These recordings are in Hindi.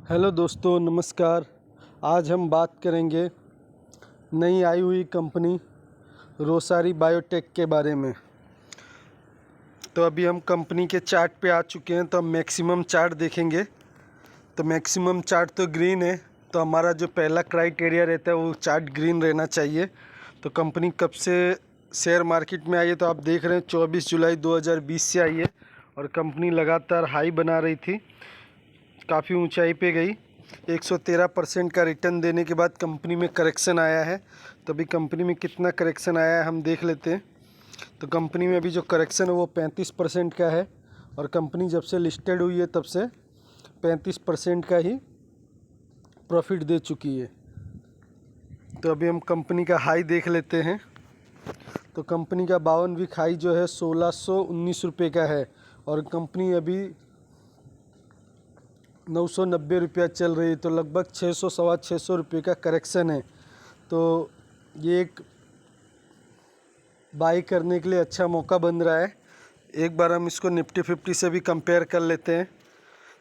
हेलो दोस्तों, नमस्कार। आज हम बात करेंगे नई आई हुई कंपनी रोसारी बायोटेक के बारे में। तो अभी हम कंपनी के चार्ट पे आ चुके हैं, तो हम मैक्सिमम चार्ट देखेंगे। तो मैक्सिमम चार्ट तो ग्रीन है, तो हमारा जो पहला क्राइटेरिया रहता है वो चार्ट ग्रीन रहना चाहिए। तो कंपनी कब से शेयर मार्केट में आई है, तो आप देख रहे हैं 24 जुलाई 2020 से आई है और कंपनी लगातार हाई बना रही थी, काफ़ी ऊंचाई पे गई। 113% का रिटर्न देने के बाद कंपनी में करेक्शन आया है। तो अभी कंपनी में कितना करेक्शन आया है हम देख लेते हैं। तो कंपनी में अभी जो करेक्शन है वो 35% का है और कंपनी जब से लिस्टेड हुई है तब से 35% का ही प्रॉफिट दे चुकी है। तो अभी हम कंपनी का हाई देख लेते हैं। तो कंपनी का 52 वीक हाई जो है 1619 रुपये का है और कंपनी अभी 990 रुपया चल रही है। तो लगभग 600 सवा 600 रुपये का करेक्शन है। तो ये एक बाई करने के लिए अच्छा मौका बन रहा है। एक बार हम इसको निफ्टी 50 से भी कंपेयर कर लेते हैं।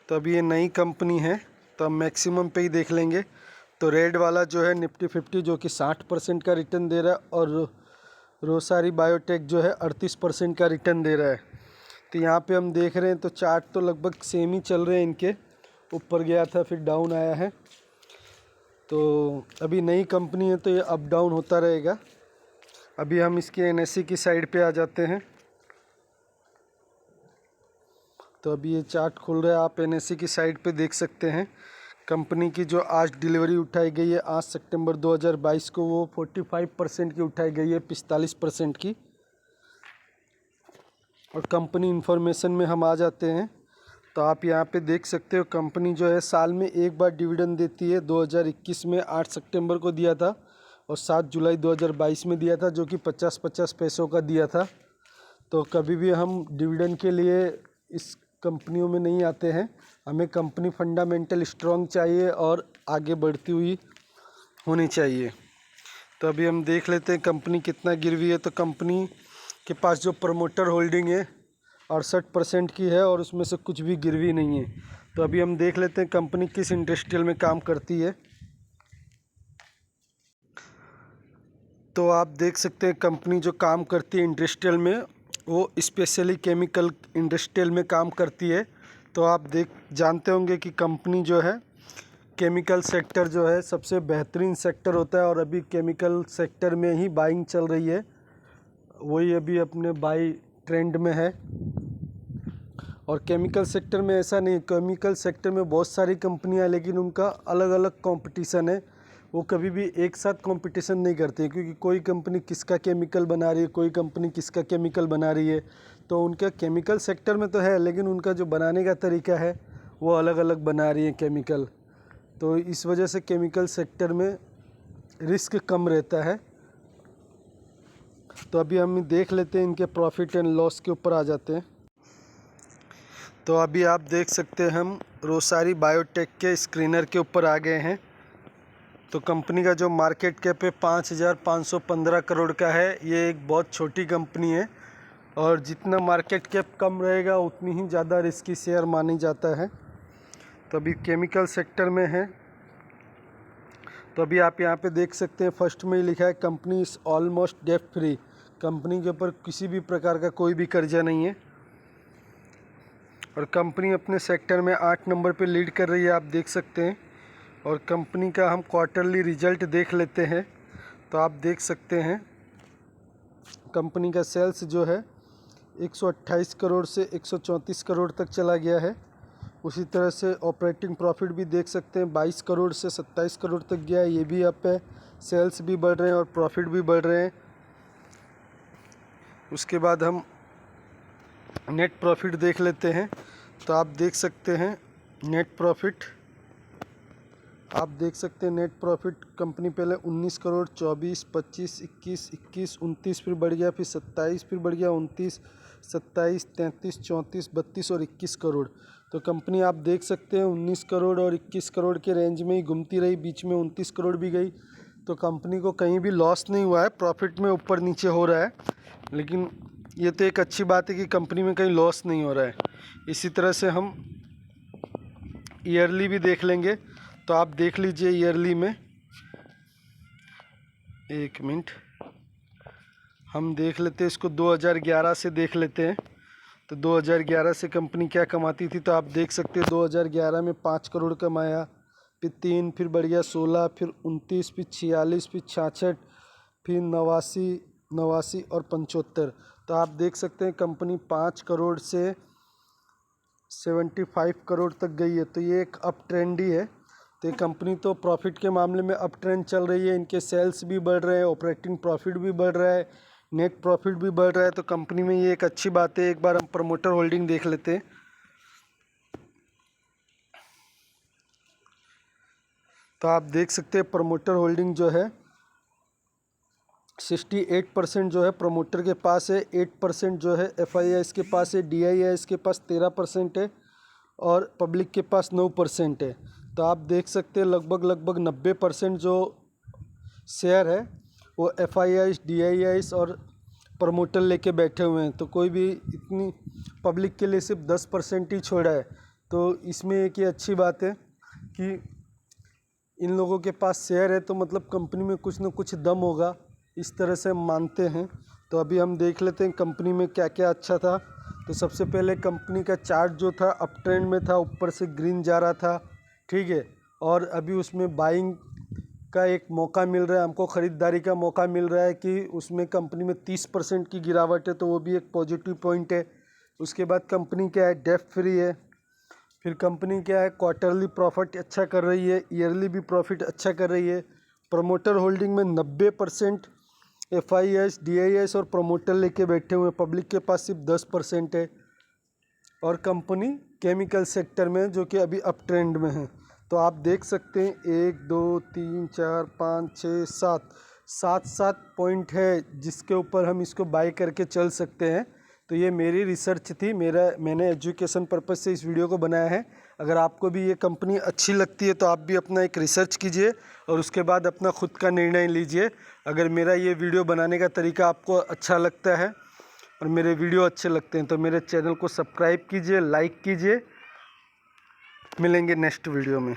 तो अभी ये नई कंपनी है, तो हम मैक्सिमम पे ही देख लेंगे। तो रेड वाला जो है निफ्टी 50 जो कि 60% का रिटर्न दे रहा है और रोसारी बायोटेक जो है 38% का रिटर्न दे रहा है। तो यहाँ पे हम देख रहे हैं तो चार्ट तो लगभग सेम ही चल रहे हैं इनके, ऊपर गया था फिर डाउन आया है। तो अभी नई कंपनी है तो ये अप डाउन होता रहेगा। अभी हम इसके एनएसई की साइड पे आ जाते हैं। तो अभी ये चार्ट खुल रहा है, आप एनएसई की साइड पे देख सकते हैं। कंपनी की जो आज डिलीवरी उठाई गई है 8 सितंबर 2022 को, वो 45% की उठाई गई है 45% की। और कंपनी इन्फॉर्मेशन में हम आ जाते हैं तो आप यहाँ पे देख सकते हो कंपनी जो है साल में एक बार डिविडेंड देती है। 2021 में 8 सितंबर को दिया था और 7 जुलाई 2022 में दिया था, जो कि 50-50 पैसों का दिया था। तो कभी भी हम डिविडेंड के लिए इस कंपनियों में नहीं आते हैं। हमें कंपनी फंडामेंटल स्ट्रॉन्ग चाहिए और आगे बढ़ती हुई होनी चाहिए। तो अभी हम देख लेते हैं कंपनी कितना गिरवी है। तो कंपनी के पास जो प्रमोटर होल्डिंग है 68% की है और उसमें से कुछ भी गिरवी नहीं है। तो अभी हम देख लेते हैं कंपनी किस इंडस्ट्रियल में काम करती है। तो आप देख सकते हैं कंपनी जो काम करती है इंडस्ट्रियल में, वो स्पेशली केमिकल इंडस्ट्रियल में काम करती है। तो आप जानते होंगे कि कंपनी जो है केमिकल सेक्टर जो है सबसे बेहतरीन सेक्टर होता है और अभी केमिकल सेक्टर में ही बाइंग चल रही है, वही अभी अपने बाई ट्रेंड में है। और केमिकल सेक्टर में ऐसा नहीं, केमिकल सेक्टर में बहुत सारी कंपनियां, लेकिन उनका अलग अलग कंपटीशन है। वो कभी भी एक साथ कंपटीशन नहीं करते, क्योंकि कोई कंपनी किसका केमिकल बना रही है, कोई कंपनी किसका केमिकल बना रही है। तो उनका केमिकल सेक्टर में तो है, लेकिन उनका जो बनाने का तरीका है वो अलग अलग बना रही है केमिकल। तो इस वजह से केमिकल सेक्टर में रिस्क कम रहता है। तो अभी हम देख लेते हैं इनके प्रॉफिट एंड लॉस के ऊपर आ जाते हैं। तो अभी आप देख सकते हैं हम रोसारी बायोटेक के स्क्रीनर के ऊपर आ गए हैं। तो कंपनी का जो मार्केट कैप है 5,515 करोड़ का है। ये एक बहुत छोटी कंपनी है और जितना मार्केट कैप कम रहेगा उतनी ही ज़्यादा रिस्की शेयर मानी जाता है। तो अभी केमिकल सेक्टर में है। तो अभी आप यहाँ पे देख सकते हैं फर्स्ट में ही लिखा है company is almost debt free. Company के ऊपर किसी भी प्रकार का कोई भी कर्जा नहीं है और कंपनी अपने सेक्टर में 8 नंबर पे लीड कर रही है, आप देख सकते हैं। और कंपनी का हम क्वार्टरली रिजल्ट देख लेते हैं। तो आप देख सकते हैं कंपनी का सेल्स जो है 128 करोड़ से 134 करोड़ तक चला गया है। उसी तरह से ऑपरेटिंग प्रॉफिट भी देख सकते हैं 22 करोड़ से 27 करोड़ तक गया है, ये भी अप है। सेल्स भी बढ़ रहे हैं और प्रॉफिट भी बढ़ रहे हैं। उसके बाद हम नेट प्रॉफिट देख लेते हैं। तो आप देख सकते हैं नेट प्रॉफिट, आप देख सकते हैं नेट प्रॉफिट कंपनी पहले 19 करोड़ 24 25 21 21 29 फिर बढ़ गया, फिर 27 फिर बढ़ गया 29 27 33 34 32 और 21 करोड़। तो कंपनी आप देख सकते हैं 19 करोड़ और 21 करोड़ के रेंज में ही घूमती रही, बीच में 29 करोड़ भी गई। तो कंपनी को कहीं भी लॉस नहीं हुआ है, प्रॉफिट में ऊपर नीचे हो रहा है। लेकिन ये तो एक अच्छी बात है कि कंपनी में कहीं लॉस नहीं हो रहा है। इसी तरह से हम ईयरली भी देख लेंगे। तो आप देख लीजिए ईयरली में, एक मिनट हम देख लेते हैं इसको, 2011 से देख लेते हैं। तो 2011 से कंपनी क्या कमाती थी, तो आप देख सकते हैं 2011 में 5 करोड़ कमाया, फिर 3, फिर बढ़ गया 16, फिर 29, फिर 46, फिर 66, फिर 89 और 75। तो आप देख सकते हैं कंपनी 5 करोड़ से 75 करोड़ तक गई है। तो ये एक अप ट्रेंड ही है। तो ये कंपनी तो प्रॉफिट के मामले में अप ट्रेंड चल रही है, इनके सेल्स भी बढ़ रहे हैं, ऑपरेटिंग प्रॉफिट भी बढ़ रहा है, नेट प्रॉफिट भी बढ़ रहा है। तो कंपनी में ये एक अच्छी बात है। एक बार हम प्रमोटर होल्डिंग देख लेते हैं। तो आप देख सकते हैं प्रमोटर होल्डिंग जो है 68% जो है प्रमोटर के पास है, 8% जो है FIIs के पास है, DIIs के पास 13% है और पब्लिक के पास 9% है। तो आप देख सकते हैं लगभग 90% जो शेयर है वो FIIs, DIIs और प्रमोटर लेके बैठे हुए हैं। तो कोई भी इतनी पब्लिक के लिए सिर्फ 10% ही छोड़ा है। तो इसमें एक ये अच्छी बात है कि इन लोगों के पास शेयर है तो मतलब कंपनी में कुछ ना कुछ दम होगा, इस तरह से हम मानते हैं। तो अभी हम देख लेते हैं कंपनी में क्या क्या अच्छा था। तो सबसे पहले कंपनी का चार्ट जो था अप ट्रेंड में था, ऊपर से ग्रीन जा रहा था, ठीक है। और अभी उसमें बाइंग का एक मौका मिल रहा है, हमको ख़रीदारी का मौका मिल रहा है कि उसमें कंपनी में 30% की गिरावट है, तो वो भी एक पॉजिटिव पॉइंट है। उसके बाद कंपनी क्या है, डेट फ्री है। फिर कंपनी क्या है, क्वार्टरली प्रॉफिट अच्छा कर रही है, ईयरली भी प्रॉफिट अच्छा कर रही है। प्रमोटर होल्डिंग में 90% FIIs, DIIs और प्रमोटर लेके बैठे हुए हैं, पब्लिक के पास सिर्फ 10% है। और कंपनी केमिकल सेक्टर में जो कि अभी अप ट्रेंड में है। तो आप देख सकते हैं 1 2 3 4 5 6 7 पॉइंट है जिसके ऊपर हम इसको बाय करके चल सकते हैं। तो ये मेरी रिसर्च थी, मैंने एजुकेशन पर्पज़ से इस वीडियो को बनाया है। अगर आपको भी ये कंपनी अच्छी लगती है तो आप भी अपना एक रिसर्च कीजिए और उसके बाद अपना खुद का निर्णय लीजिए। अगर मेरा ये वीडियो बनाने का तरीका आपको अच्छा लगता है और मेरे वीडियो अच्छे लगते हैं तो मेरे चैनल को सब्सक्राइब कीजिए, लाइक कीजिए। मिलेंगे नेक्स्ट वीडियो में।